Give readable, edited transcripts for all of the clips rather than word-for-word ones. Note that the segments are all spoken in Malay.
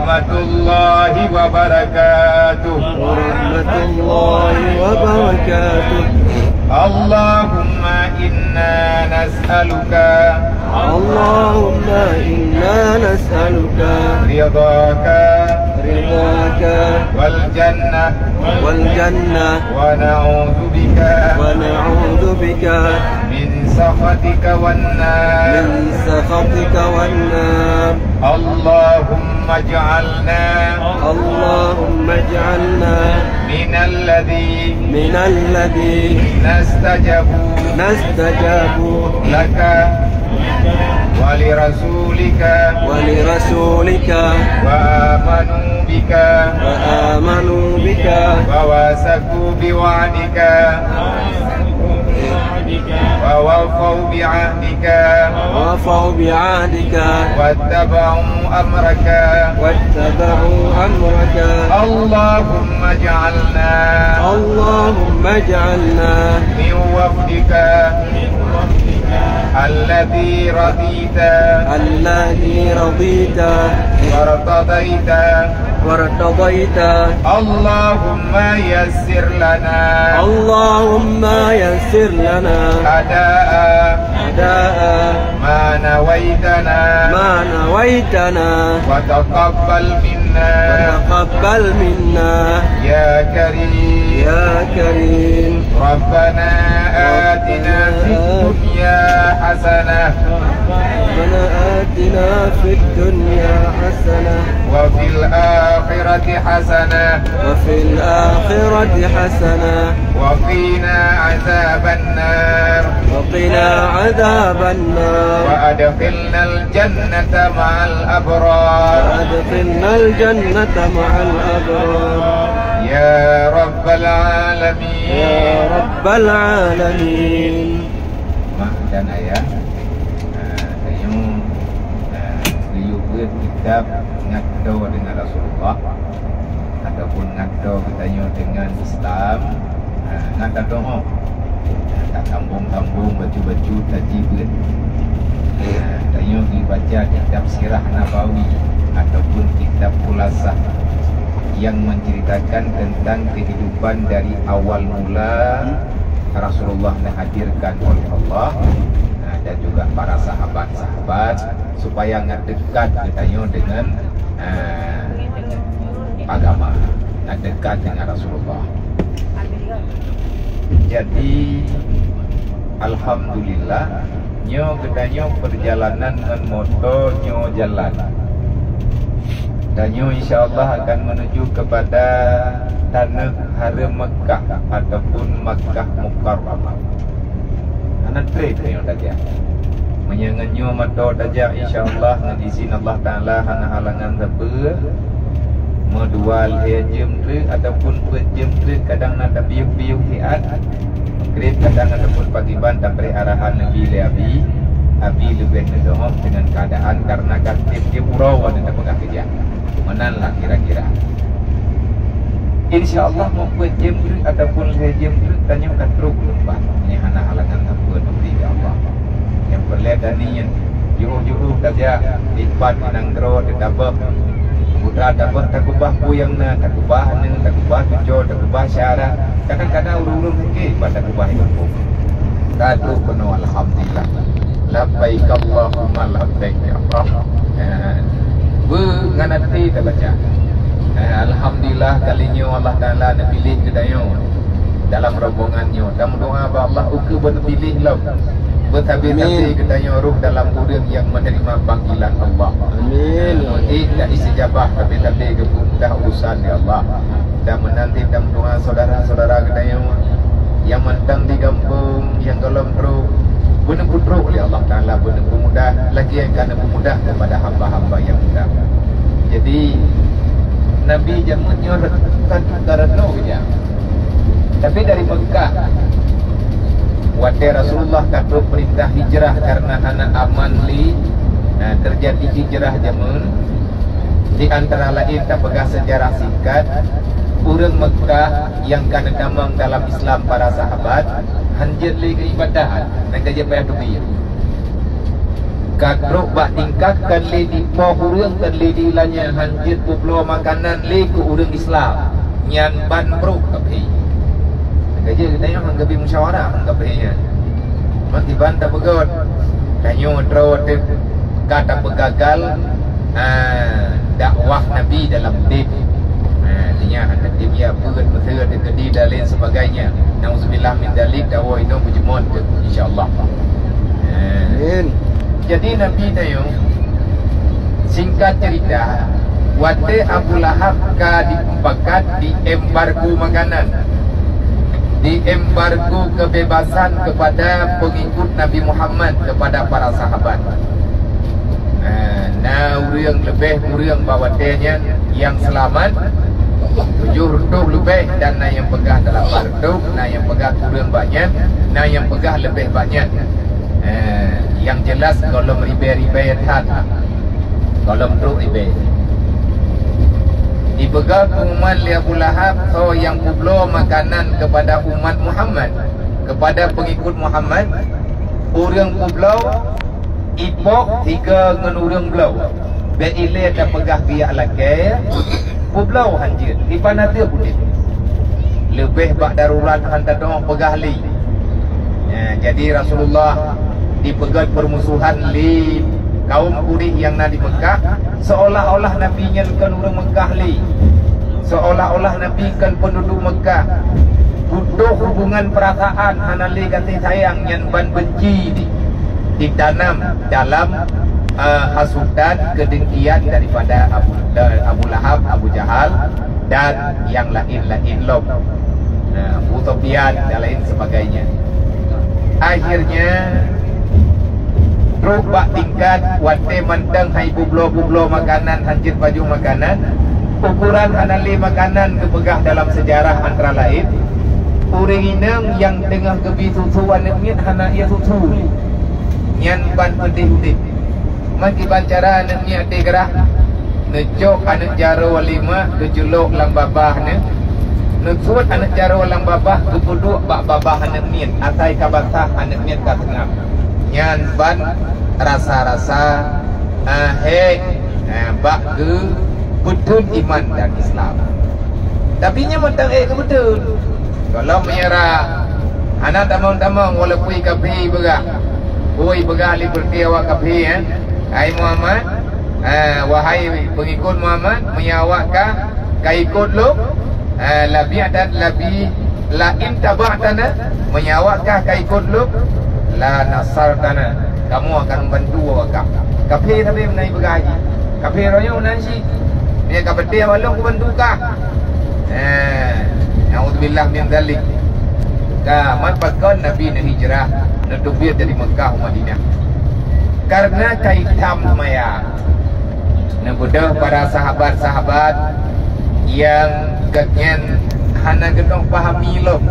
warahmatullahi wabarakatuh. Warahmatullahi wabarakatuh. Allahumma inna nas'aluka ridhaka wal jannah wa na'udzu bika min sakhatika wan nar. Allahumma ij'alna minal ladzi nastajabu laka wa li rasulika wa amanu bika wa wasaku biwa'dika wa wafau bi'ahdika wattaba'u amraka. Allahumma ij'alna min wafdika alladhi radita wartadaita. Allahumma yassir lana ada'a ma nawaitana wa taqabbal minna ya karim. Rabbana atina fid dunya hasanah wa fil akhirati hasanah wa qina adzabannar wa adkhilnal jannata ma'al abrar ya rabbal alamin. Mak dan ayah liuk kitab ngado dengan Rasulullah ataupun ngado katanya dengan Islam. Ngado doa tak tambung baju tajibun. Katanya dibaca kitab Sirah Nabawi ataupun kitab Khulasah yang menceritakan tentang kehidupan dari awal mula Rasulullah dihadirkan oleh Allah dan juga para sahabat-sahabat supaya dekat katanya dengan agama, dekat dengan Rasulullah. Jadi alhamdulillah nyo katanya perjalanan dengan motor nyo jalan. Dan nyo insyaAllah akan menuju kepada tanah haram Mekah ataupun Makkah Mukarramah. Anak trip nyo saja menyenganyo mata saja insyaAllah ngizin Allah Ta'ala hana halangan tebe medual jem trip ataupun jem trip kadang nak biuk-biuk hiat krip kadang ataupun pagiban tak beri arahan Nabi Abi lebih ngedohom dengan keadaan karena katib dia purau ada tak pegang kerja menanlah kira-kira insyaAllah mau buat jam truk ataupun jam truk tanya akan truk lepas ini hana halangan apa nanti ya Allah yang perlihat ni yang juruh-juruh saja lipat menanggro dedabah putra dabah takubah puyang na takubah tujuh takubah syarat kadang-kadang urung-urung sikit pada takubah yang pun kadu penuh alhamdulillah labbaik Allahumma labbaik ya Allah. Nganati tak baca. Alhamdulillah kalinya Allah Ta'ala nak pilih kedayo dalam rombongannya. Dan doa ba Allah uke berpilih lau. Bertabir-tabir kedayo ruh dalam urang yang menerima panggilan Allah. Amin. Tidak istijabah tapi ke mudah urusan ya Allah. Dan menanti dalam doa saudara-saudara kedayo yang mentang di kampung yang dalam roh benar putra oleh Allah Ta'ala benar pemudah lagi yang kena pemudah kepada hamba-hamba yang mudah. Jadi Nabi jamunya karena ya. Tapi dari Mekah waktu Rasulullah kata perintah hijrah karena anak aman li terjadi hijrah jamun di antara lain tak pegang sejarah singkat orang Mekah yang kena damang dalam Islam para sahabat hanjir li keibadahan dan kerja payah dunia. kadruk bak tingkatkan le di poh urang kan le di lanya hanjit puplo makanan le ke urang Islam nyan ban bro kapi kerja kita yang menggabi musyawarah kapinya mati ban tak begot kanyo tro kata begagal dakwah Nabi dalam din artinya hendak dia buat betul di dan lain sebagainya. Nauzubillah min dalik dakwah itu bujumon insyaallah. Amin. Jadi Nabi tayo singkat cerita wate Abu Lahab ka dipakat di embargo makanan, di embargo kebebasan kepada pengikut Nabi Muhammad, kepada para sahabat. Nah urang lebih urang bawatenya yang selamat 7 lebih dan na yang pegah 8 na yang pegah kurang banyak, na yang pegah lebih banyak. Yang jelas kalau ribe-ribe tan, kalau truk ribe dipegang umat Abu Lahab so yang kublo makanan kepada umat Muhammad, kepada pengikut Muhammad. Orang kublo ipok 3 ngan orang blau be ile dah pegah biak laki kublo hanjir ipanate putih lebih bak darurat hantar dong pegah li. Jadi Rasulullah dipegang permusuhan li kaum Quraisy yang ada di Mekah, seolah-olah Nabi nyalkan orang Mekah li, seolah-olah Nabi kan penduduk Mekah butuh hubungan perasaan hanali kasih sayang yang ban benci ditanam dalam hasutan kedengkian daripada Abu Lahab, Abu Jahal dan yang lain-lain loh, Abu Sufyan dan lain sebagainya. Akhirnya truk bak tingkat wate mentang hai bublo makanan hancur baju makanan. Ukuran hanali makanan kepegah dalam sejarah antara lain orang inang yang tengah kebi susu anaknya hana ia susu nyan ban pedih-pedih maki bancara anaknya tegerah necok anak jaro walima kejuluk lang babahnya nekut anak jaro lang babah kepuduk bak babah anaknya atai kabasah anaknya kat tengah nyan ban rasa-rasa bak ke betul iman dan Islam. Tapi nya mentang ke betul. Kalau menyerah anak tamang-tamang walaupun kapi begah. Oi begah li bertiawa kapi hai Muhammad, wahai pengikut Muhammad, menyawakkah kaikut lu? Labi adat labi la in taba'tana, menyawakkah kaikut lu? La nasartana, kamu akan membantu wakak. Kapi tapi menaik begaji. Kapi royo nanti dia kapati awalong ku bantu ka. Nauzubillah min dzalik. Ka manfaatkan Nabi na hijrah na tubir dari Mekah ke Madinah. Karena kaitam maya. Na bodoh para sahabat-sahabat yang katnyan hana gedong pahami loh.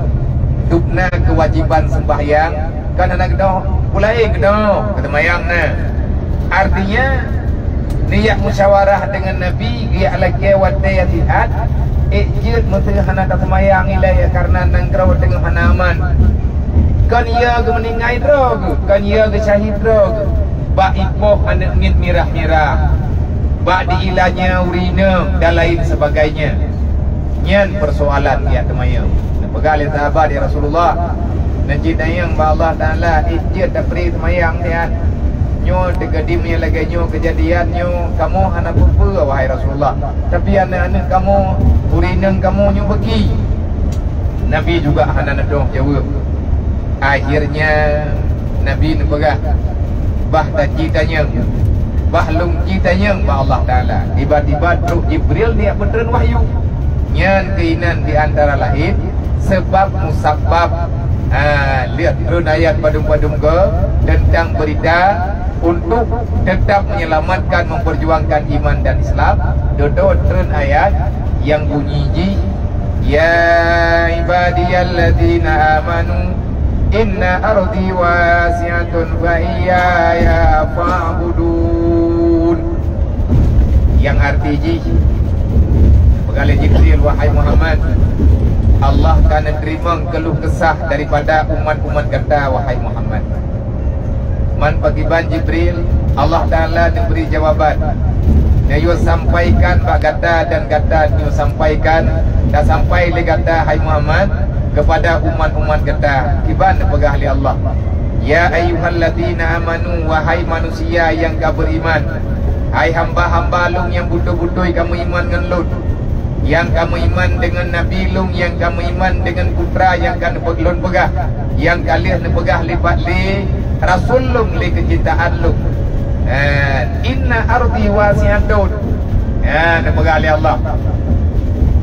Dupna kewajiban sembahyang kan hana gedong pulai gedong ketemayang na. Artinya niat musyawarah dengan Nabi dia lagi wate yatihat ejid mesti hana tak semayang ilai karena nangkrau dengan hanaman kan ia ke meningai drog kan ia ke syahid drog bak ipoh anak ngit mirah-mirah bak diilanya urina dan lain sebagainya. Nyan persoalan dia temayang pegalin sahabat ya Rasulullah nanti dayang ba Allah Ta'ala ejid tak beri semayang dia nyo degadim yang lagi nyo kejadian nyo kamu hana apa wahai Rasulullah, tapi anak-anak kamu urinang kamu nyo pergi. Nabi juga hana nadong jawab. Akhirnya Nabi nepegah bah dan citanya bah lung citanya bah Allah Ta'ala tiba-tiba truk Jibril dia beneran wahyu nyan keinan di antara lain sebab musabab. Lihat turun ayat padum-padum ke tentang berita untuk tetap menyelamatkan memperjuangkan iman dan Islam. Dodo turun ayat yang bunyi ya ibadiyalladzina amanu inna ardi wasi'atun fa iyaya fa'budun. Yang arti pegale Jibril wahai Muhammad, Allah akan terima keluh kesah daripada umat-umat kata wahai Muhammad. Man pagiban Jibril Allah Ta'ala diberi jawaban. Dia sampaikan bak kata dan kata dia sampaikan. Dah sampai le kata hai Muhammad kepada umat-umat kata. Kiban pegah li Allah. Ya ayyuhalladzina amanu, wahai manusia yang kau beriman. Hai hamba-hamba lung yang butuh-butuh kamu iman dengan Lut. Yang kamu iman dengan Nabi lung, yang kamu iman dengan putra yang kan lun pegah. Yang kalian pegah lipat li Rasul lung li kecintaan lung. Inna ardi wasi'atun. Nak pegah li Allah.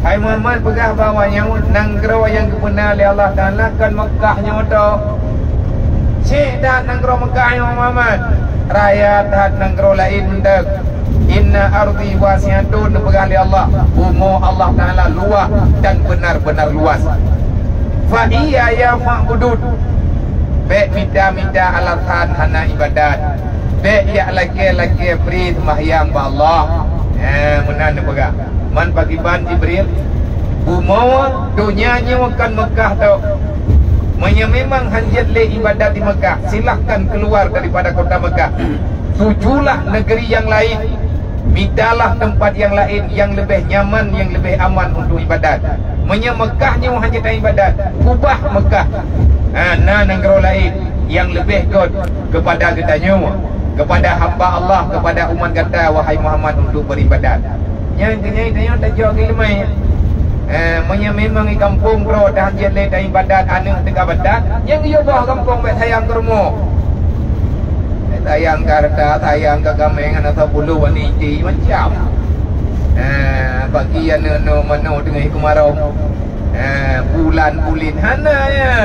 Hai Muhammad pegah bawanya nanggro yang kebenar li Allah Ta'ala kan Mekahnya tu. Cik dah nanggro Mekahnya Muhammad. Raya tahat nanggro lain mendak. Inna ardi wasi'atun, pegah li Allah. Bumi Allah Ta'ala luas dan benar-benar luas. Fa iya ya fa'budun. Baik minta alatan hana ibadat. Baik ya lagi beri sembahyang ba Allah. Menan pegah. Man bagi ban Jibril. Bumi dunianya makan Mekah tu. Memang hanjat le ibadat di Mekah. Silahkan keluar daripada kota Mekah. Tujulah negeri yang lain. Mintalah tempat yang lain yang lebih nyaman, yang lebih aman untuk ibadat. Mekahnya hanya tak ibadat. Ubah Mekah. Negara lain yang lebih good kepada katanya, kepada hamba Allah, kepada umat kata wahai Muhammad untuk beribadat. Yang tanya tak jauh gilmai. Memang di kampung bro dah hanjat le tak ibadat anu tengah badat. Yang dia bawa kampung bet sayang ke rumah. Tayang karta, tayang ke gamengan atau bulu wanita macam. Bagi yang no dengan kemarau. Bulan bulin hana ya.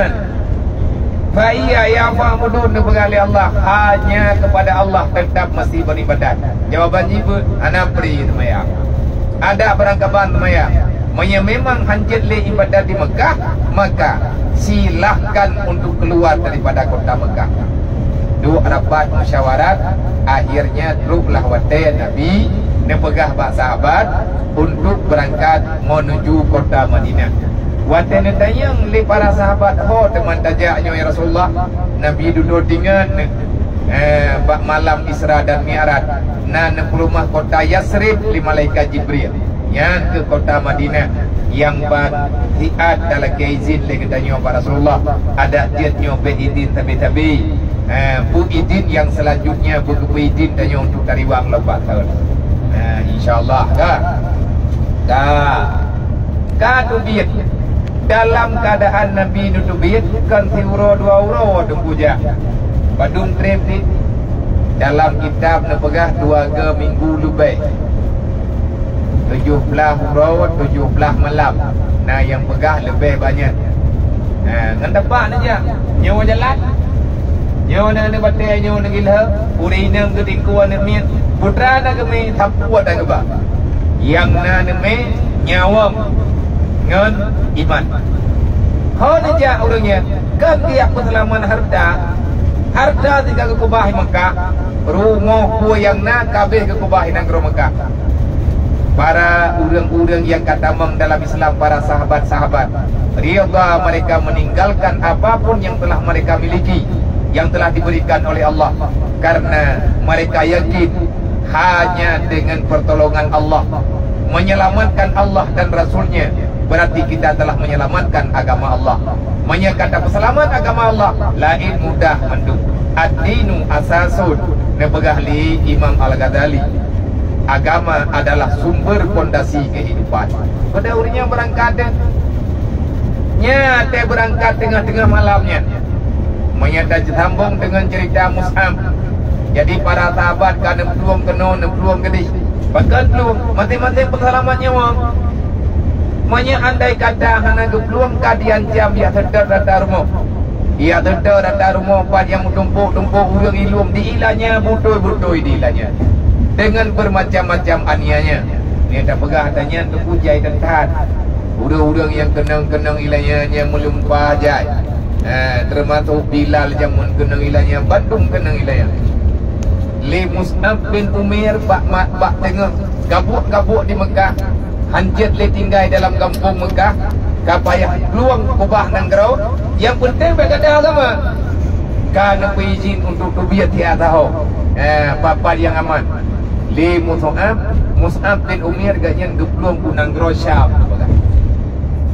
Faiya ya fa'budun bergali Allah. Hanya kepada Allah tetap mesti beribadat. Jawaban jibu anak beri semaya. Ada perangkapan semaya. Memang hanjat le ibadat di Mekah, maka silahkan untuk keluar daripada kota Mekah. Dua rapat musyawarat, akhirnya teruklah watai Nabi nepegah bak sahabat untuk berangkat menuju kota Madinah. Watai netayang le para sahabat, ho teman tajaknya ya Rasulullah. Nabi duduk dengan bak malam Isra dan Mi'raj. Nan rumah kota Yasrib li malaikat Jibril. Yang ke kota Madinah yang bak hiat dalam keizin le katanya Pak Rasulullah. Ada tiatnya beizin tabi-tabi. Bu idin yang selanjutnya bu idin tanya untuk tariwang lepas tahun. InsyaAllah Kadu biat dalam keadaan Nabi duduk biat kan tiuro dua uro dengkuja badung trip ni dalam kitab nepegah 2 minggu lebih 17 uro 17 malam. Nah yang pegah lebih banyak. Ngan dapat aja nyawa jalan. Nyawa nak batai nyawa nak gila. Puri nam ke tingkuan nak mian. Putra nak kami tapuat nak ba. Yang nak me nyawa ngan iman. Hau aja orangnya kan dia perselaman harta. Harta tinggal ke kubah Mekah. Rumah ku yang nak kabeh ke kubah negara Mekah. Para urang-urang yang katamang dalam Islam, para sahabat-sahabat, rida mereka meninggalkan apapun yang telah mereka miliki, yang telah diberikan oleh Allah, karena mereka yakin hanya dengan pertolongan Allah, menyelamatkan Allah dan Rasulnya, berarti kita telah menyelamatkan agama Allah. Menyatakan selamat agama Allah lain mudah mendung. Ad-dinu asasun, nepegah li Imam Al-Ghazali. Agama adalah sumber fondasi kehidupan. Pada urinya berangkat nyata berangkat tengah-tengah malamnya. Menyata sambung dengan cerita Mus'ab. Jadi para sahabat kan peluang kena, peluang gede. Bahkan peluang mati-mati perselamatnya wang. Manya andai kata hana ke peluang kadian jam dia sedar data rumah. Ia sedar data rumah pada yang tumpuk-tumpuk urang ilum diilanya butoi-butoi diilanya. Dengan bermacam-macam anianya. Ini tak pegah tanya untuk pujai dan tahan. Urang-urang yang kenang-kenang ilanya yang melumpah jai. Termasuk Bilal jamun kenang ilanya, Bandung kenang ilanya. Li Mus'ab bin Umair bak tengah gabuk-gabuk di Mekah. Hanjat le tinggal dalam kampung Mekah. Kapayah peluang kubah nanggrau. Yang penting berkata agama. Kana izin untuk tubiat dia tahu. Papa yang aman. Li Mus'ab bin Umair ganyan 20 punang gro Syam.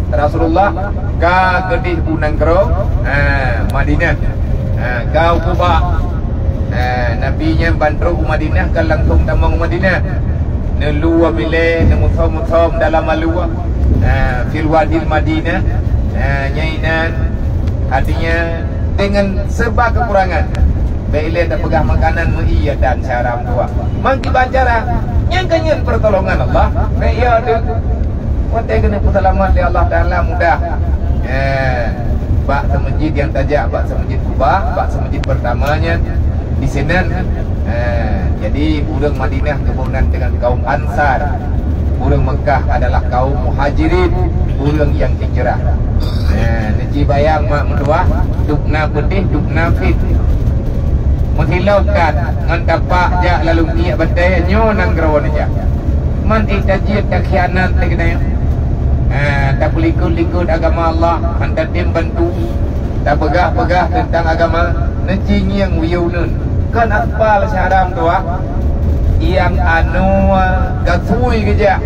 Rasulullah ka gedih punang gro Madinah. Kau Quba. Nabinya bandro Madinah ka langsung tamang Madinah. Nelua bile nemuthom dalam alua. Fil wadil Madinah. Nyainan artinya dengan serba kekurangan. Bila tak pegang makanan iya dan cara tua. Mangki bancara yang kanyen pertolongan Allah. Ya tu. Watai kena perselamat oleh Allah Taala mudah. Bak semajid yang tajak, bak semajid Kubah, bak semajid pertamanya di Senan. Jadi urang Madinah kemudian dengan kaum Ansar. Urang Mekah adalah kaum Muhajirin, urang yang hijrah. Neci bayang mak mendua, dukna pedih, dukna fit. Menghilaukan ngan tapak jak lalu niat badai nyo nang gerawan aja. Man itajid tak khianat tak kena. Tak pelikut-likut agama Allah, hendak tim bantu. Tak pegah-pegah tentang agama neci yang wiunun. Kan apal syaram tu yang anu gasui kerja.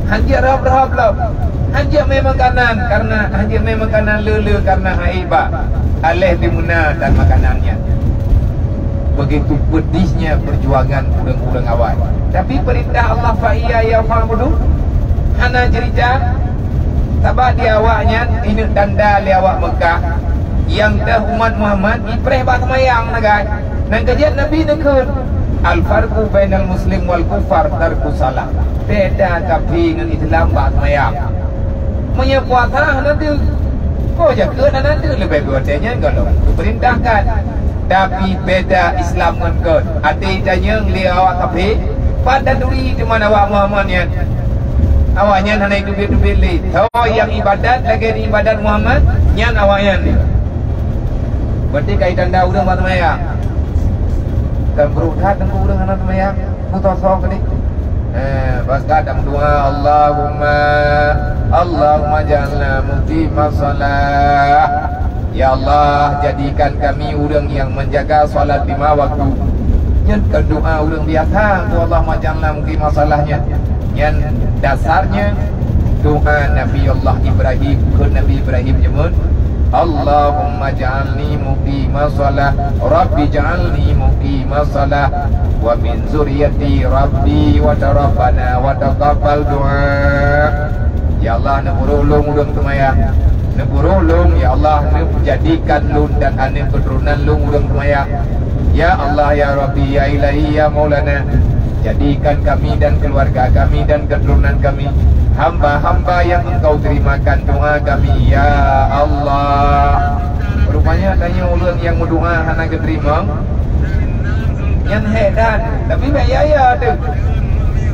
Hanya rab-rab lah. Hanya memang kanan karena hanya memang kanan lele karena haiba alih dimuna dan makanannya. Begitu pedihnya perjuangan urang-urang awal. Tapi perintah Allah fa'iyya ya fa'budu hana cerita tabah di awaknya ini tanda li awak Mekah yang dah umat Muhammad ipreh bak semayang nagai. Nang kajian Nabi nekun al-farqu bainal muslim wal kufar tarku salah. Beda kafir dengan Islam bak semayang. Punya puasa nanti kau jaga nanti lebih bertanya kalau diperintahkan. Tapi beda Islam dengan kau. Hati tanya li awak kafir pada duri di mana awak Muhammadnya. Awaknya hanya dubit-dubit li. Tahu yang ibadat lagi di ibadat Muhammad nyan awaknya ni. Berarti kaitan dah urang buat semayang. Dan berudat dengan urang anak semayang. Mutosok ni. Pasal dalam doa Allahumma ja'alna muqimah salat. Ya Allah, jadikan kami orang yang menjaga salat 5 waktu. Yang berdoa orang biasa tu Allahumma ja'alna muqimah salatnya. Yang dasarnya doa Nabi Allah Ibrahim ke Nabi Ibrahim nyebut Allahumma ja'alni muqimah salat, Rabbi ja'alni muqimah salat wa min zuriyati Rabbi wa tarabbana wa taqabbal doa. Ya Allah, nepurulung urang semayang. Nepurulung ya Allah, jadikan lun dan anak keturunan lun urang semayang. Ya Allah ya Rabbi ya Ilahi ya Maulana, jadikan kami dan keluarga kami dan keturunan kami hamba-hamba yang Engkau terimakan doa kami ya Allah. Rupanya tanya orang yang berdoa hana keterima yang hedan, tapi baik ya tu.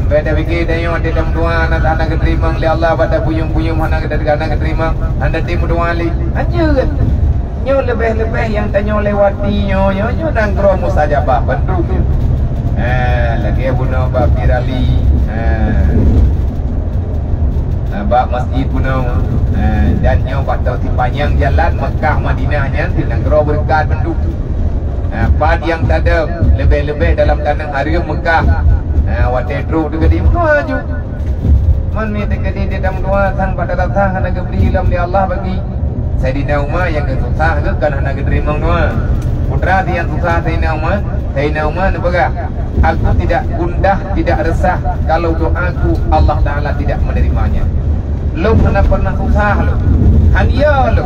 Beda fikir tanya ada dalam doa anak keterima oleh Allah pada buyung-buyung hana keterima anda timu doa li. Anjur nyo lebih-lebih yang tanya lewati nyo dan kro mustajabah bentuk. Lagi bunuh bab Pirali. Bab masjid bunuh dan nyo patau di panjang jalan Mekah Madinahnya tidak kro berkat bentuk. Pad yang ada lebih-lebih dalam tanah hari Mekah. Watai dru dekat di maju. Man ni dekat di dalam doa sang pada datang hana gebri ilham di Allah bagi Sayyidina Umar yang susah ke kan hana keterima doa. Putra yang susah Sayyidina Umar apa? Aku tidak gundah, tidak resah kalau doaku Allah Taala tidak menerimanya. Lu pernah susah lu. Hanya lu.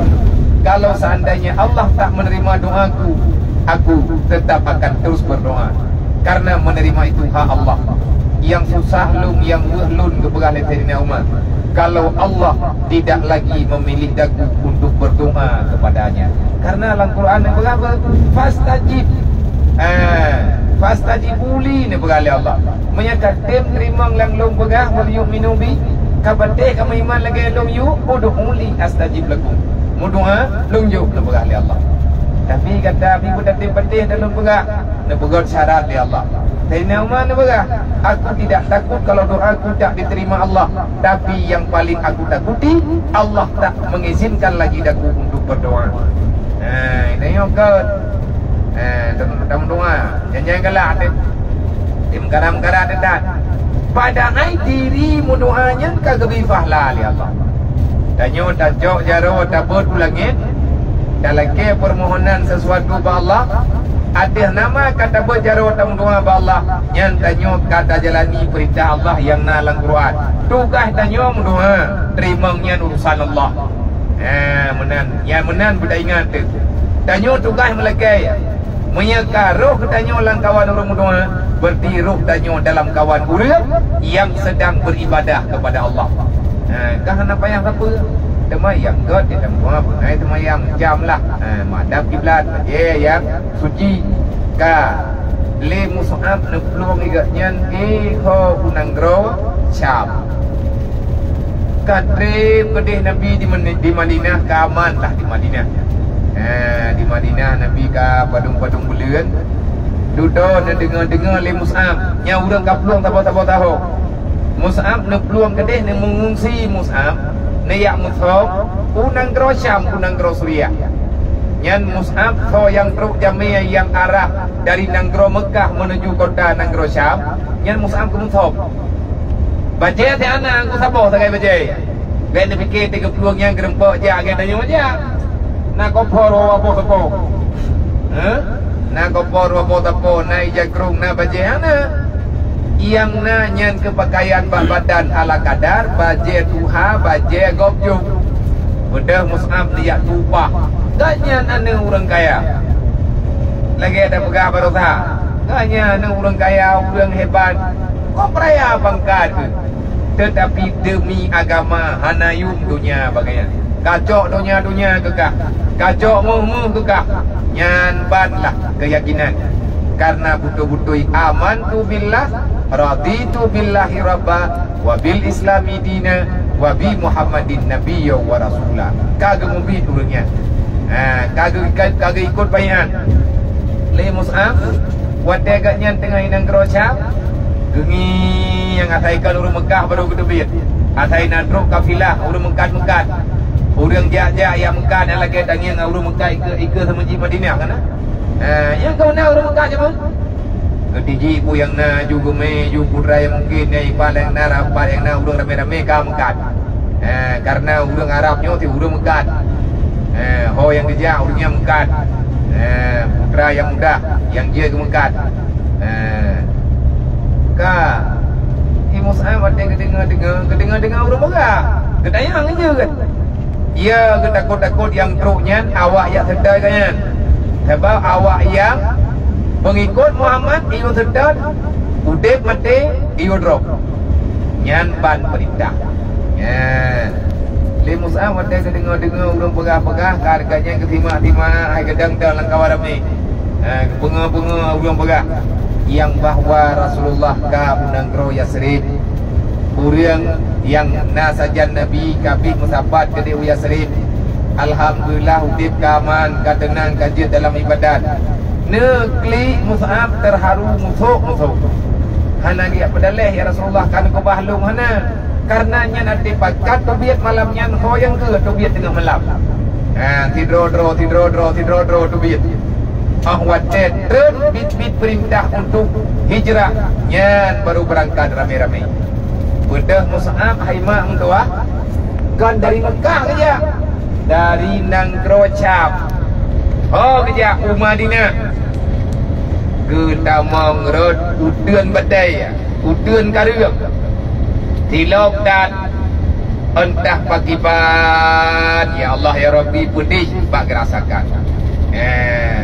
Kalau seandainya Allah tak menerima doaku, aku tetap akan terus berdoa. Karena menerima itu hak Allah. Yang susah lung, yang lun kepada Sayyidina Umar. Kalau Allah tidak lagi memilih dagu untuk berdoa kepadanya. Karena dalam Quran yang berapa? Fastajib. Fastajibuli ni berkali Allah. Menyatakan terima lang lung begah wal yu'minu bi. Kabate kamu iman lagi lung yu ud'uli astajib lakum. Mudoa lung yu ni berkali Allah. Tapi kata Abi budak patih dalam begah, nak begot syarat di Allah. Sayyidina Umar nak begah, aku tidak takut kalau doaku tak diterima Allah. Tapi yang paling aku takuti, Allah tak mengizinkan lagi daku untuk berdoa. Ini yang ke teman-teman doa jangan galak tim kadang-kadang dekat padahal diri doanya kagabifah lah li Allah danyo tajok jaro tabut langit dalam ke permohonan sesuatu ba Allah ada nama kata berjaro tamu doa ba Allah yang tanyo kata jalani perintah Allah yang nalang Quran tugas tanyo doa terimanya urusan Allah menan budak ingat tu tanyo tugas melegai menyeka roh tanyo lang kawan orang doa berarti roh tanyo dalam kawan urang yang sedang beribadah kepada Allah kahana payah apa temayang god dia semua temayang jam lah madhab kiblat yang suci ka le Mus'ab ne peluang igaknya ho unanggro Syam kadre pedih Nabi di Madinah keaman lah di Madinah di Madinah Nabi ka padung-padung bulan duduk dan dengar-dengar le Mus'ab nya urang ka peluang tahu tahu Mus'ab ne peluang kedeh ne mengungsi Mus'ab Nayak Mus'ab unang gro Syam unang gro Suriah nyan Mus'ab so yang truk Jamiyah yang arah dari Nanggro Mekah menuju kota Nanggro Syam nyan Mus'ab ke Mus'ab baca ti anak aku sabar sagai baca gaya dia fikir 30 yang gerempok je gaya tanya macam nak kopor apa sapo nak kopor apa sapo nak jagrung nak baca anak yang nanyan kepakaian badan ala kadar baje tuha baje gobjuk udah Mus'ab lihat tupah ganya ane orang kaya lagi ada pegawai berusaha ganya ane orang kaya orang hebat kok peraya pangkat tetapi demi agama hanayum dunia bagaimana kacok dunia kekah kacok muh kekah nyan banlah keyakinan karena butuh-butuh aman tu billah raditu billahi rabba wa bil islami dina wa bi muhammadin nabiyya wa rasulah kagak mubin urangnya kagak ikut bayan le Mus'ab wate agaknya tengah inang gerosha gengi yang ataikan urang Mekah baru kedebit atai nadruk kafilah urang Mekah urang jak-jak yang Mekah dan lagi tanging urang Mekah ikut sama ji Madinah kan yang kau nak urang Mekah je pun ketiji ku yang na juga me juga putra yang mungkin yang ipal yang na rapat yang na urang rame-rame kau Mekah karena urang Arabnya tu urang Mekah ho yang dijak urangnya Mekah putra yang muda yang dia ke Mekah ka Mus'ab ada kedengar urang Mekah ketayang je kan ia ketakut-takut yang truknya awak yang sedar kan sebab awak yang pengikut Muhammad iyo sedar udip mati iyo drop nyan ban perintah le Mus'ab ada kedengar urang pegah-pegah harganya ketima-tima ai gedang dalam kawan ramai bunga-bunga urang pegah yang bahwa Rasulullah ka Nanggro Yasrib urang yang nasajan Nabi kabih musabat ke Dewi Yasrib alhamdulillah udip kaman katenang kajian dalam ibadat nekli Mus'ab terharu musuk hana dia pedaleh ya Rasulullah kan ko bahlung hana karena nya nanti pakat tobiat malamnya ho yang ke tobiat tengah malam tidur tobiat ahwatet bit perintah untuk hijrah nyan baru berangkat rame-rame bedah Mus'ab haima mendoa kan dari Mekah saja dari Nanggro Syam kerja Madinah kita mengerut uduan badai uduan karung tilok dan entah pakibat ya Allah ya Rabbi putih bak rasakan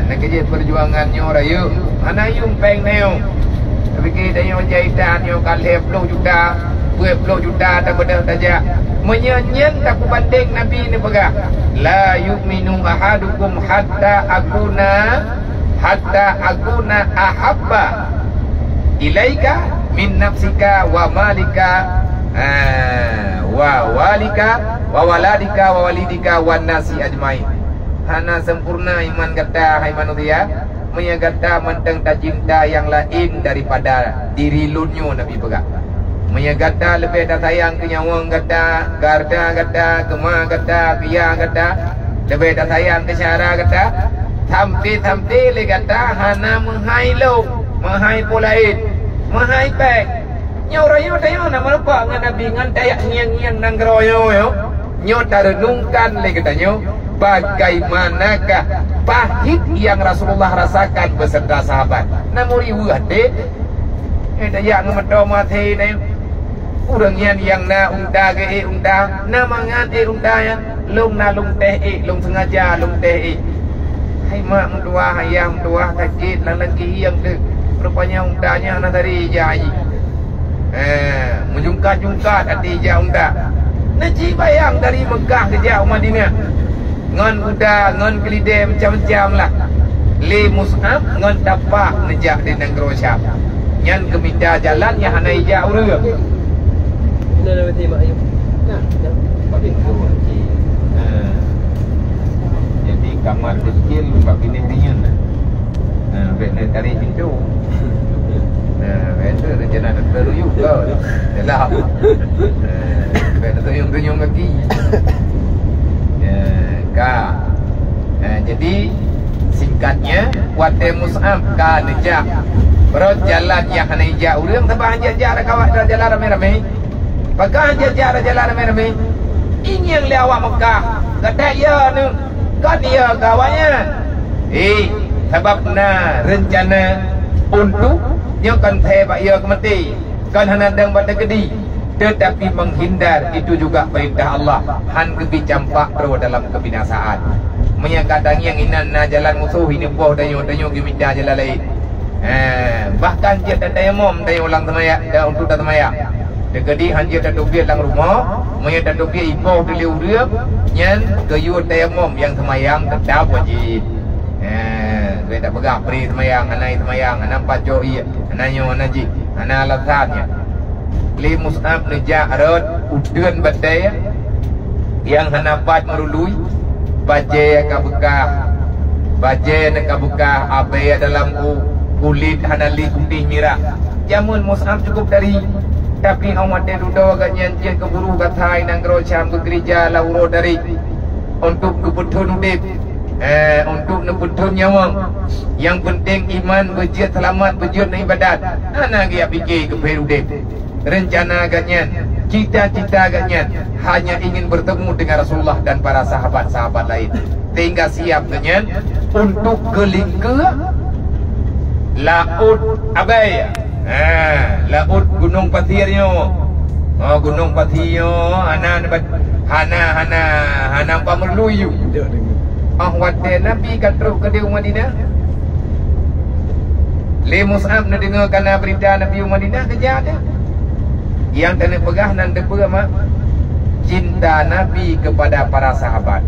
nak kerja perjuangannya rayu mana yung peng neo tapi kita yang jahitan yang kalih 10 juta 20 juta tak bedah saja menyanyian tak banding Nabi ni pegah la yu'minu ahadukum hatta akuna ahabba ilaika min nafsika wa malika wa walika wa waladika wa walidika wa nasi ajmain hana sempurna iman kata hai manusia menyagata menteng tak cinta yang lain daripada diri lunyo Nabi pegah menyagata lebih dah sayang ke nyawa kata garda kata kema kata kia kata Lebih tak sayang ke cara kata Tamti le kata hana menghai lo menghai polain menghai pek nyo rayo tayo na melupa ngan nabi ngan dayak ngiang nang geroyo yo nyo tarenungkan le kata nyo bagaimanakah pahit yang Rasulullah rasakan beserta sahabat namun riweuh dek dayak ngemedo mati ne urang yang na unda ke unda na mangan unda ya lung na lung teh lung sengaja lung teh hai mak mendua hayam dua kajit lagi yang dek rupanya undanya na dari jai menjungkat hati ja unda naji bayang dari Mekah ke jauh Madinah ngon uda ngon kelide macam-macam lah li Mus'ab ngon tapak nejak di negara Syam nyan kemida jalan yang hanai jauh urang Nak berhenti mak ayam. Nak. Jadi kamar kecil bab ini ringan. Benda tarik pintu. Benda rencana doktor juga. Dalam. Benda tuyung-tuyung kaki. Jadi singkatnya wate Mus'ab ka nejak. Perut jalan yang hanai jauh urang tabah jajar kawat jalan ramai-ramai. Pakai jajar jalan ramai-ramai. Ini yang lewat Mekah. Kata ya ni, kan dia kawannya. Sebab na rencana untuk nyokan thebak ya kemati. Kan hanadang pada gedi. Tetapi menghindar itu juga perintah Allah. Han kebi campak pro dalam kebinasaan. Menyakadang yang inan na jalan musuh ini boh dayo gimita jalan lain. Bahkan dia tak daya mom dayo ulang temaya dan untuk tak temaya. Dekedi hanya tak dubiat dalam rumah, maya tak dubiat ibu dili urang, nyan keyut tayamum yang semayang tetap wajib. Saya tak pegang peri semayang, anak empat joi, anaknya naji, anak alasannya. Li Mus'ab nejak rot udan badai yang hanapat merului, bajai nak bekah, abai dalam kulit hanali putih merah. Jamun Mus'ab cukup dari tapi awak dia duduk agaknya dia keburu katai nang gerocam ke gereja lauro dari untuk kebetun udip untuk nebetun nyawa yang penting iman berjaya selamat berjaya ibadat anak dia fikir ke udip rencana agaknya cita-cita agaknya hanya ingin bertemu dengan Rasulullah dan para sahabat-sahabat lain tinggal siap agaknya untuk kelingke laut abai laut Gunung Patirnya. Gunung Patirnya hana pamerluyu. Wate Nabi kat teruk ke di Madinah. Le Mus'ab nak dengar kana berita Nabi Madinah kerja ada. Yang kena pegah nan depa mak cinta Nabi kepada para sahabat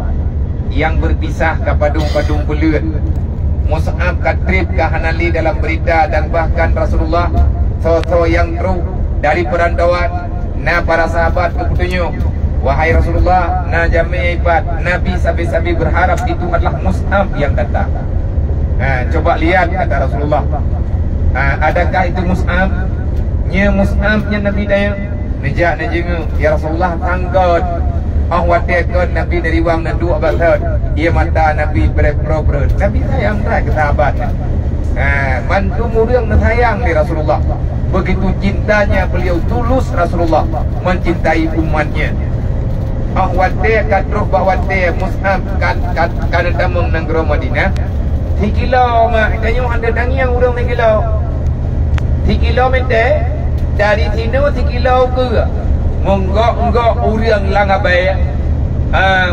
yang berpisah ke padung-padung belut. Mus'ab katrib ke Hanali dalam berita dan bahkan Rasulullah so yang teruk dari perantauan na para sahabat keputunya wahai Rasulullah na jami ibad Nabi sabi-sabi berharap itu adalah Mus'ab yang datang. Coba lihat kata Rasulullah, adakah itu Mus'ab? Nya Mus'abnya Nabi daya nejak nejengu ya Rasulullah tanggot watekon Nabi dari wang dan dua basad ia mata Nabi berproper Nabi sayang ke sahabat mantu murang sayang di Rasulullah begitu cintanya beliau tulus Rasulullah mencintai umatnya watek kadruh watek Mus'ab kan damang negara Madinah 3 kilo mak tanya ada dangiang urang 3 kilometer dari sini 3 kilo ke Menggok urang langabai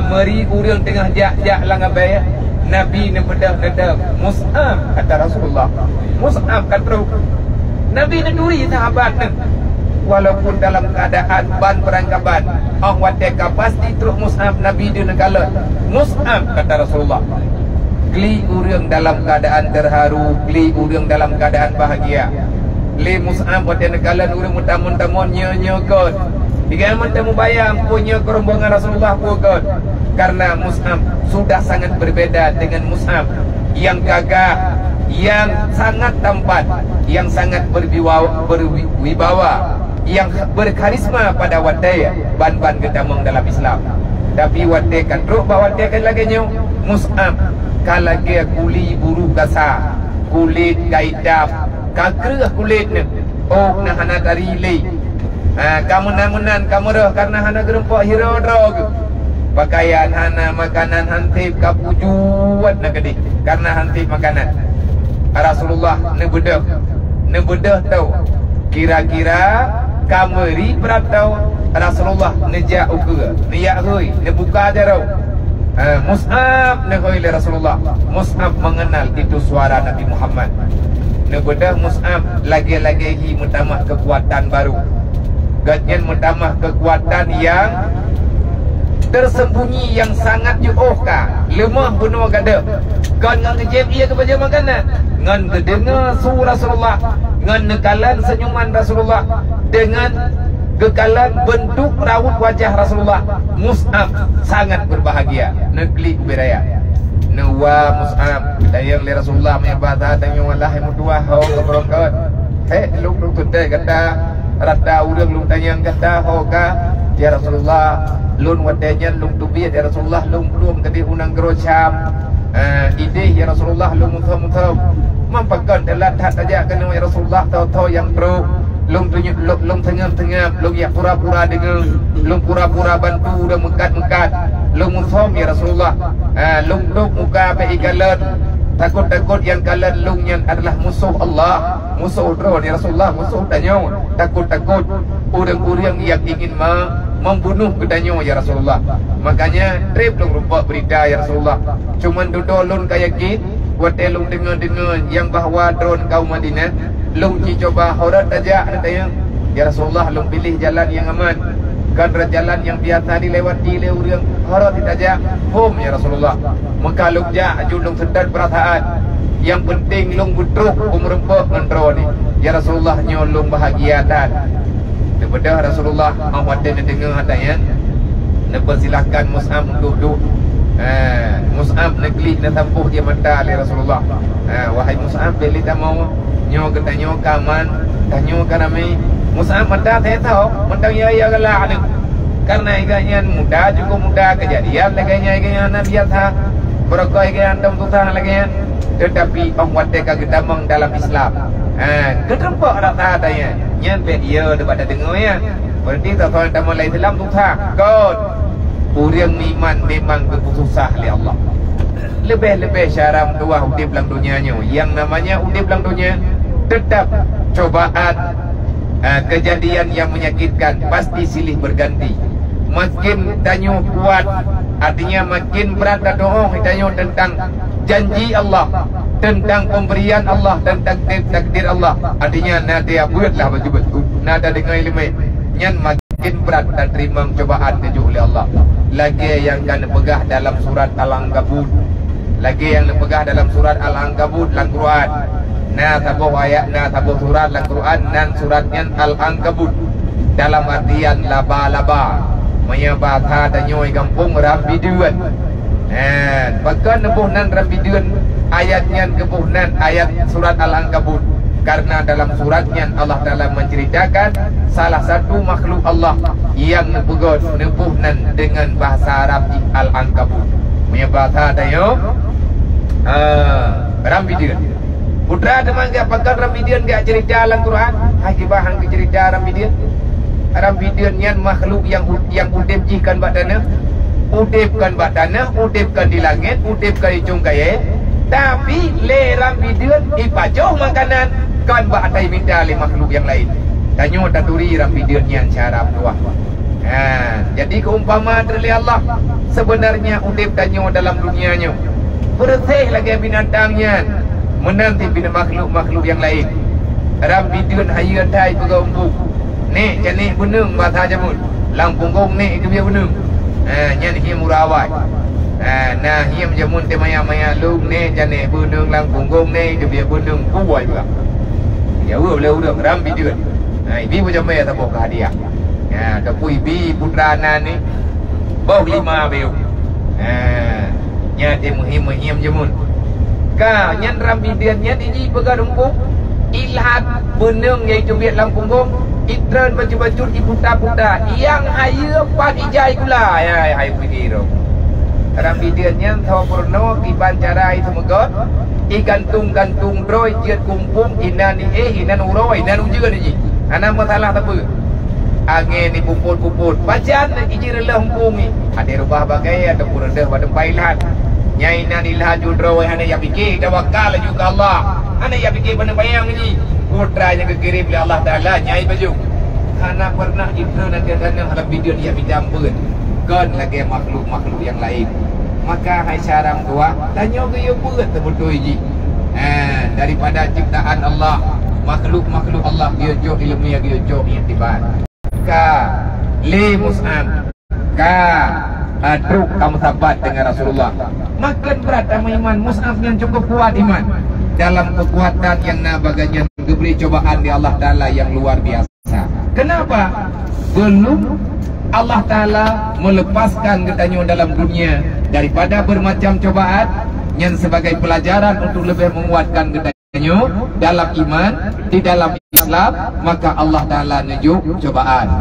meri urang tengah jak langabai Nabi ni pedah Mus'ab kata Rasulullah Mus'ab kata Nabi ni duri sahabat ni walaupun dalam keadaan ban perangkapan wateka pasti teruk Mus'ab Nabi dia negala Mus'ab kata Rasulullah geli urang dalam keadaan terharu geli urang dalam keadaan bahagia li Mus'ab wateka negala urang mutamun-tamun nyo-nyokot jika temu bayang punya kerombongan Rasulullah pugot karena Mus'ab sudah sangat berbeda dengan Mus'ab yang gagah, yang sangat tampan, yang sangat berwibawa, yang berkarisma pada wadai ban-ban gedamang dalam Islam. Tapi wate kan ruk bawa wate kan lagi nyo Mus'ab kalagi kulit buru gasa kulit gaidap kakrah kulit ni oh nah hana dari lei kamu namunan kamu roh karena hana gerempok hero drog pakaian hana makanan hantip kapujuat nak gede karena hantip makanan Rasulullah nebedah tahu kira-kira kameri beratau Rasulullah nejak uke niyak hui nebuka jarau Mus'ab nehoi le Rasulullah Mus'ab mengenal itu suara Nabi Muhammad nebedah Mus'ab lagi-lagi mutamah kekuatan baru ganyan mutamah kekuatan yang tersembunyi yang sangat juohka lemah bunuh gada kan ngejem ia kepada makanan ngan kedengar suara Rasulullah ngan nekalan senyuman Rasulullah dengan kekalan bentuk raut wajah Rasulullah Mus'ab sangat berbahagia negeri beraya Nawa Mus'ab dayang li Rasulullah menyebata tanyong Allah yang mutuah ho keberongkot lung tudai kata rata urang lung tanyang kata ho ka ya Rasulullah lun wadanyan lung tubiat ya Rasulullah lung belum kadi unang gerocham ide ya Rasulullah lung mutham mampakan dalam tak saja kena ya Rasulullah tahu yang pro lung tunjuk lung tengah-tengah lung ya pura-pura dengan lung pura-pura bantu udah mekat-mekat lung mutham ya Rasulullah lung duk muka be igalan takut-takut yang kalian lung yang adalah musuh Allah musuh drone ya Rasulullah musuh danyo takut-takut orang-orang yang ingin membunuh kedanyo ya Rasulullah makanya trip lung rupa berita ya Rasulullah cuman duduk lun kayak git wate lung dengar-dengar yang bahawa drone kaum Madinah lung coba horat aja ada yang ya Rasulullah lung pilih jalan yang aman kan jalan yang biasa dilewati oleh orang horat aja home ya Rasulullah maka lung ja lung sedar perasaan yang penting lung butruk umrempok ngendro ni ya Rasulullah nyolong bahagia dan daripada Rasulullah awak dengar adanya nepersilakan Mus'ab untuk duduk Mus'ab negeri nak tampuh dia mata oleh Rasulullah wahai Mus'ab beli tak mau nyo kata nyo kaman tanyo karami Mus'ab mata saya tahu mata ya galak ni karena iganya muda juga muda kejadian iganya biasa berokok iganya dom tutang lagi tetapi orang mereka gedamang dalam Islam kedempak rata adanya nyampe dia daripada dengar ya berarti tak tahu mulai Islam tutang god orang iman memang keputusah oleh Allah lebih-lebih syaram tua udip dalam dunianya yang namanya udip dalam dunia tetap cobaan kejadian yang menyakitkan pasti silih berganti makin danyo kuat artinya makin berat doa danyo tentang janji Allah tentang pemberian Allah dan takdir Allah artinya nada buatlah baju nada dengan ilmu nyan makin berat dan terima cobaan tujuh oleh Allah lagi yang kan pegah dalam surat Al-Ankabut lagi yang pegah dalam surat Al-Ankabut dalam Quran tabuh ayat tabuh surat dalam Quran dan suratnya Al-Ankabut dalam artian laba-laba menyebata danyo kampung rambiduan bahkan nebuhnan rambiduan ayatnya kebuhnan ayat surat Al-Ankabut karena dalam suratnya Allah Ta'ala menceritakan salah satu makhluk Allah yang nebuhnan dengan bahasa Arab Al-Ankabut menyebata danyo rambiduan putra teman gak pakai rambiduan gak cerita dalam Quran hakibahan ke cerita rambiduan rambiduan yang makhluk yang udip jikan badana udipkan badana udipkan di langit udipkan di cungkaya tapi le rambiduan ipajoh makanan kan batai minta le makhluk yang lain tanyo taturi rambiduan yang cara tua jadi keumpama dari Allah sebenarnya udip tanyo dalam dunianya bersih lagi binatangnya menanti bina makhluk-makhluk yang lain rambiduan hayat hai pegaumpuk ni jadi benung bahasa jamun lampung gong ni itu dia benung nyan hia murawai nah hia jamun te maya lung ni jadi benung lampung gong ni itu dia benung kuai juga jauh udah rambiduan ibi macam mana tak bawa hadiah tapi ibi putra ni bawa 5 beu nya te muhim jamun ka nyan rambiduan nya ini pegadungku ilhat benung iaitu biat lampung gong Itren baju-baju di puta-puta yang haya pagi jai kula ya hai video. Dalam videonya tahu purno kiban cara itu megot gantung-gantung droi jet kumpung inan inan uroi inan juga ni. Ana masalah apa? Angin ni puput-puput. Bacan ijir lah humpung ni. Ada rubah bagai ada purna pada pailan. Nyai nan ilhajul droi hana ya fikir tawakal juga Allah. Hana ya fikir pada bayang ni. Putra yang dikirim oleh Allah Ta'ala nyai baju karena pernah itu nanti dalam video dia bidampun kan lagi makhluk-makhluk yang lain maka hai saram tua tanya ke you berat betul ji daripada ciptaan Allah makhluk-makhluk Allah dia jauh ilmiah dia jauh iktibar ka li mus'ab ka truk kamu sahabat dengan Rasulullah makan berat sama iman Mus'ab yang cukup kuat iman dalam kekuatan yang nabaganya diberi cobaan di Allah Ta'ala yang luar biasa. Kenapa? Belum Allah Ta'ala melepaskan katanya dalam dunia daripada bermacam cobaan yang sebagai pelajaran untuk lebih menguatkan katanya dalam iman, di dalam Islam, maka Allah Ta'ala nunjuk cobaan.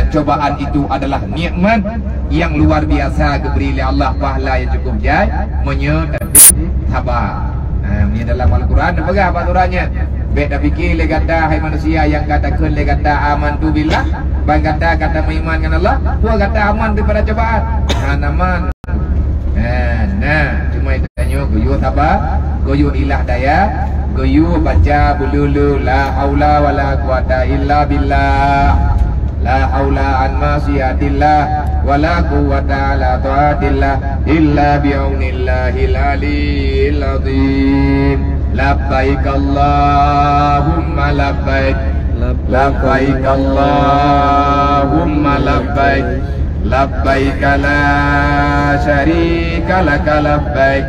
Cobaan itu adalah nikmat yang luar biasa diberi oleh Allah, pahala yang cukup jai menyertai sabar. Ini dalam Al-Quran apa aturannya? Beda fikir le kata hai manusia yang katakan le kata amantu billah, bang kata beriman dengan Allah, gua kata aman daripada cobaan. Aman. Cuma itu tanya goyo sabar, goyo ilah daya, goyo baca bululu la haula wala quwata illa billah. La haula an masiyatillah wala quwwata ala taatillah illa bi'aunillahil aliyil azim. Labbaik Allahumma labbaik labbaik Allahumma labbaik labbaik la syarika laka labbaik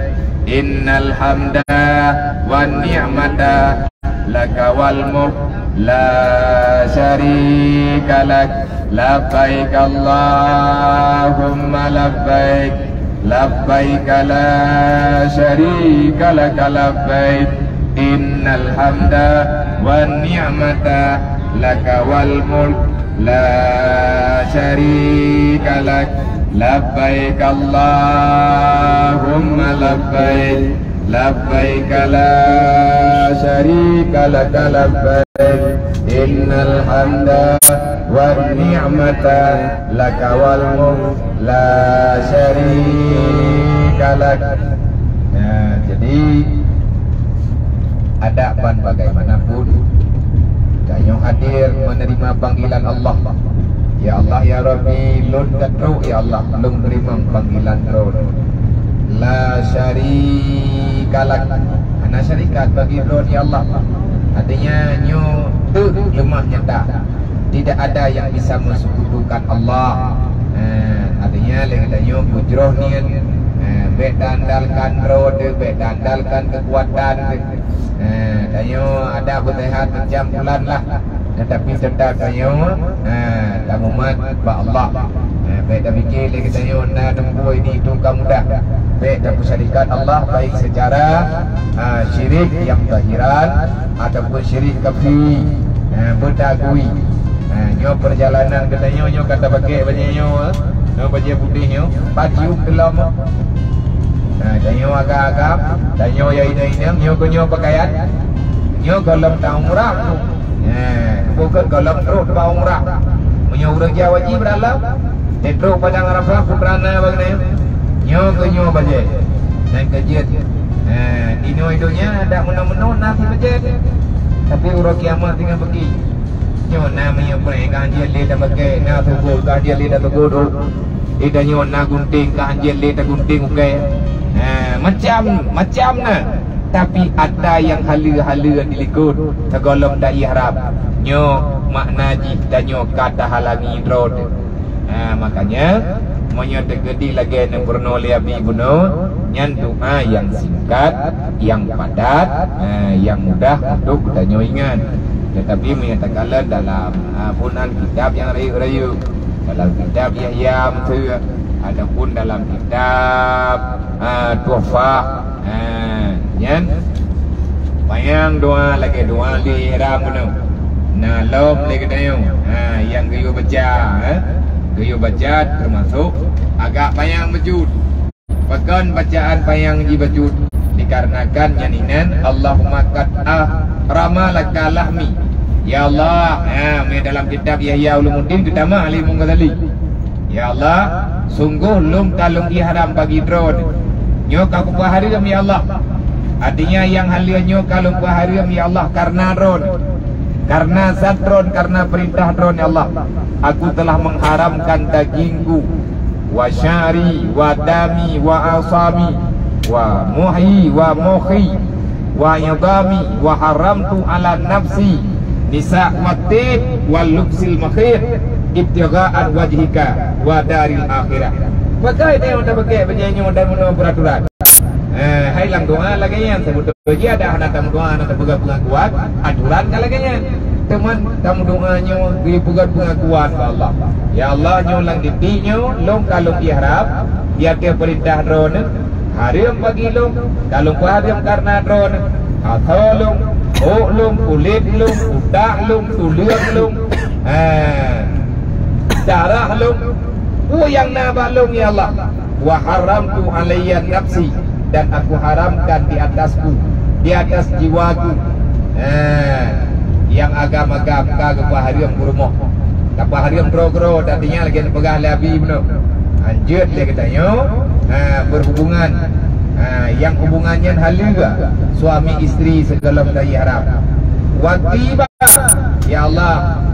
innal hamda wan ni'mata laka wal mulk la syarika lak labbaik Allahumma labbaik labbaik la syarika lak labbaik innal hamda wan ni'mata laka wal mulk la syarika lak labbaik Allahumma labbaik labbaik la syarika lak labbaik innal hamda wan ni'mata laka wal mulk la syarika lak. Jadi adaban bagaimanapun kayu hadir menerima panggilan Allah. Ya Allah ya Rabbi lun katru ya Allah belum terima panggilan roh. La syarika lak. Ana syarikat bagi roh ya Allah. Artinya nyu lemah nyata. Tidak ada yang bisa mensekutukan Allah. Artinya lagi bujroh nian bedandalkan roh, bedandalkan kekuatan. Tanya ada bersehat macam bulan lah. Tetapi tetap tanya tamumat ba Allah. Baik tak fikir lagi tanya nak tempuh ini itu kamu dah. Baik tak syarikat Allah baik secara syirik yang zahiran ataupun syirik kafir berdagui. Nyo perjalanan katanya nyo kata pakai baju nyo baju putih nyo baju dalam tanya agak-agak tanya ya ini nyo konyo pakaian nyo golong tahun murah bukan golong terus tahun murah punya orang Jawa wajib beralam terus padang Arafah kubrana bagaimana nyo konyo baju dan kajian dino hidupnya ada menang-menang nasi baju tapi urut kiamat tinggal pergi nyo namanya perenggan dia le dah pakai na tugul ka dia le dah tugul ida nyo na gunting ka dia le dah gunting ukai macam na tapi ada yang hala-hala dilikut segolong dah ihram nyo makna ji dan nyo kata halangi road makanya monya tegedi lagi nang purno liabi buno nyan doa yang singkat yang padat yang mudah untuk kita nyo ingat. Tetapi menyatakan dalam punan kitab yang rayu-rayu, dalam kitab Yahya Mutu, adapun dalam kitab Tuhfah, yang bayang doa lagi doa di ihram benar. Nah, lom lagi dayo. Yang gayo baca, gayo baca termasuk agak payang bejud. Bahkan bacaan payang ji bejud dikarenakan nyaninan Allahumma qad ramalaka lahmi. Ya Allah, dalam kitab Yahya Ulumuddin Kedama Ali Ghazali. Ya Allah, sungguh lum kalung ihram bagi drone. Nyo aku paharam ya Allah. Artinya yang halia kalung paharam ya Allah karena drone. Karena zat drone, karena perintah drone ya Allah. Aku telah mengharamkan dagingku, wa syari, wa dami, wa asami, wa muhi, wa mukhi, wa yadami, wa haramtu ala nafsi nisa matid wal lubsil makhir ibtigha'an wajhika wa daril akhirah. Maka itu yang pakai bajanya dan menurut peraturan. Hai lang doa lagi yang sebut bagi ada anak tamu doa anak pegang kuat aturan kalaganya. Teman tamu doanya di pegang pengakuan Allah. Ya Allah nyolang ditinyo long kalung ihram dia perintah drone haram bagi long kalung haram karena drone atolong lung, kulit lung, udah lung, tulang lung, darah lung, yang nabah lung ya Allah. Wa haramtu alayya nafsi, dan aku haramkan di atasku, di atas jiwaku. Yang agama-agama kepahariam kurmoh, kepahariam gro-gro, tadinya lagi pegah labi benar. Anjut dia katanya, berhubungan. Yang hubungannya haluga suami istri segala dayi haram. Watiba ya Allah,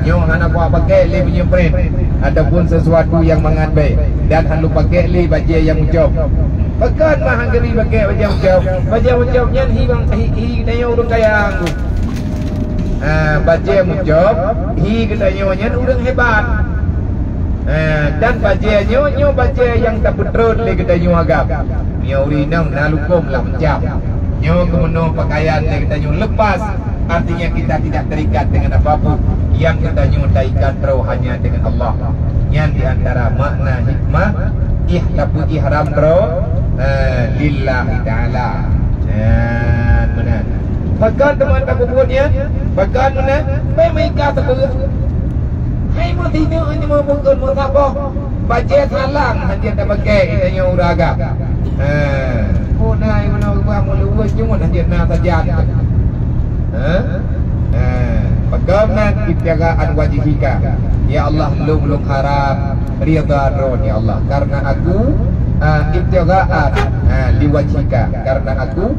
nyo hana apa pakai le punya friend ataupun sesuatu yang mengadai dan hanu pakai le baje yang ucap. Pekan mah hanggeri pakai baje ucap. Baje ucapnya hi dayo urang kaya anggu. Baje ucap hi katanya nya urang hebat. Dan baje nyo baje yang tak betul le katanya agak. Nyo urinam nalukum lah mencap. Nyo kemenuh pakaian yang kita nyo lepas. Artinya kita tidak terikat dengan apapun. Yang kita nyo terikat terus hanya dengan Allah. Yang diantara makna hikmah ihtabu ihram terus lillahi ta'ala. Benar. Bahkan teman tak buatnya. Bahkan benar. Baik mereka sebut. Hai mau tidur hanya mau bungkul mau sabar. Baca salang hanya tak pakai. Kita nyo uraga. Oh nai mana orang mulu cuma hanya nak saja. Bagaimana ibtigha'an wajhika. Ya Allah belum haram ridha ron ya Allah karena aku ibtigha'an liwajhika karena aku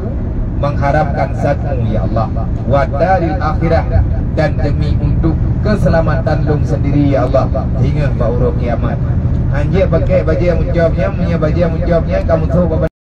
mengharapkan zatmu ya Allah wa daril akhirah dan demi untuk keselamatan lung sendiri ya Allah hingga bauruk kiamat. Anjir pakai baju yang menjawabnya, punya baju yang menjawabnya kamu tahu